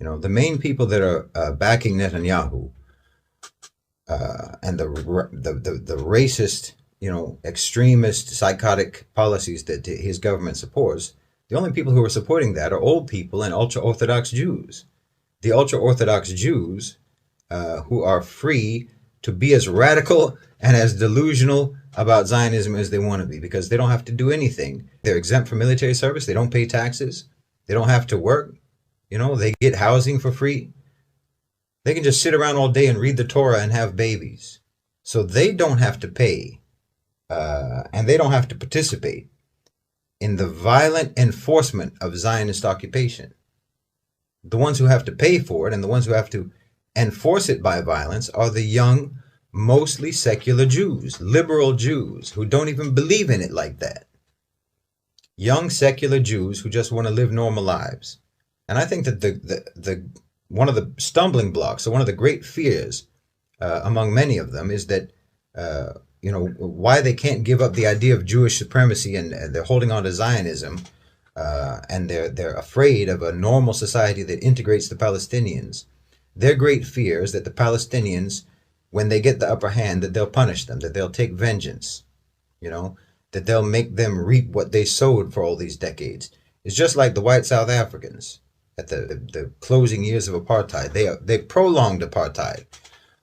The main people that are backing Netanyahu and the racist, extremist, psychotic policies that his government supports, the only people who are supporting that are old people and ultra Orthodox Jews. The ultra Orthodox Jews who are free to be as radical and as delusional about Zionism as they want to be because they don't have to do anything. They're exempt from military service. They don't pay taxes. They don't have to work. They get housing for free. They can just sit around all day and read the Torah and have babies. So they don't have to pay and they don't have to participate in the violent enforcement of Zionist occupation. The ones who have to pay for it and the ones who have to enforce it by violence are the young, mostly secular Jews, liberal Jews who don't even believe in it like that. Young secular Jews who just want to live normal lives. And I think that the one of the stumbling blocks, or one of the great fears among many of them, is that why they can't give up the idea of Jewish supremacy, and they're holding on to Zionism, and they're afraid of a normal society that integrates the Palestinians. Their great fear is that the Palestinians, when they get the upper hand, that they'll punish them, that they'll take vengeance, that they'll make them reap what they sowed for all these decades. It's just like the white South Africans at the closing years of apartheid. They prolonged apartheid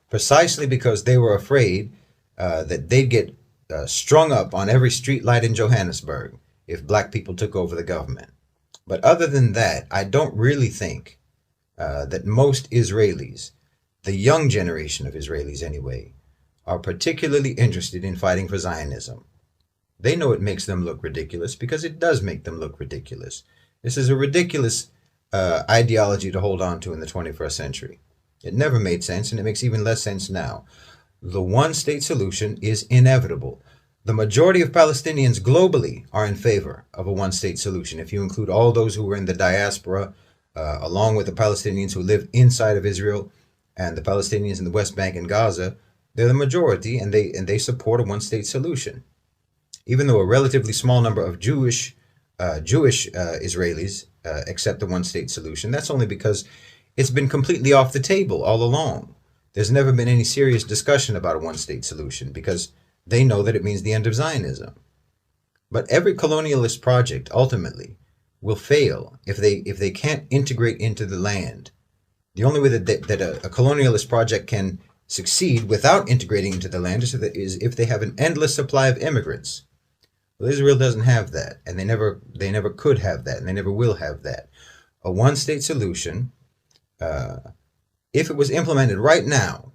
precisely because they were afraid that they'd get strung up on every street light in Johannesburg if black people took over the government. But other than that, I don't really think that most Israelis, the young generation of Israelis anyway, are particularly interested in fighting for Zionism. They know it makes them look ridiculous because it does make them look ridiculous. This is a ridiculous ideology to hold on to in the 21st century. It never made sense, and it makes even less sense now. The one-state solution is inevitable. The majority of Palestinians globally are in favor of a one-state solution. If you include all those who were in the diaspora, along with the Palestinians who live inside of Israel and the Palestinians in the West Bank and Gaza, they're the majority, and they support a one-state solution. Even though a relatively small number of Jewish Israelis accept the one-state solution, that's only because it's been completely off the table all along. There's never been any serious discussion about a one-state solution because they know that it means the end of Zionism. But every colonialist project ultimately will fail if they can't integrate into the land. The only way that a colonialist project can succeed without integrating into the land is if they have an endless supply of immigrants. Well, Israel doesn't have that, and they never could have that, and they never will have that. A one-state solution, if it was implemented right now,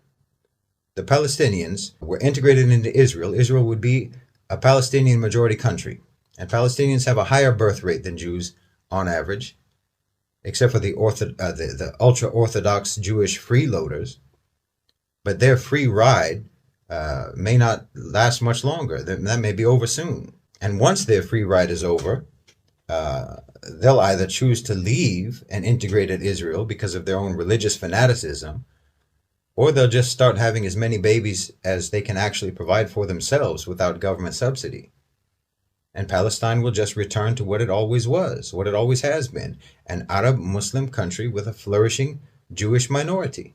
the Palestinians were integrated into Israel. Israel would be a Palestinian majority country, and Palestinians have a higher birth rate than Jews on average, except for the ultra-Orthodox Jewish freeloaders. But their free ride may not last much longer. That may be over soon. And once their free ride is over, they'll either choose to leave and integrate at Israel because of their own religious fanaticism, or they'll just start having as many babies as they can actually provide for themselves without government subsidy. And Palestine will just return to what it always was, what it always has been, an Arab Muslim country with a flourishing Jewish minority.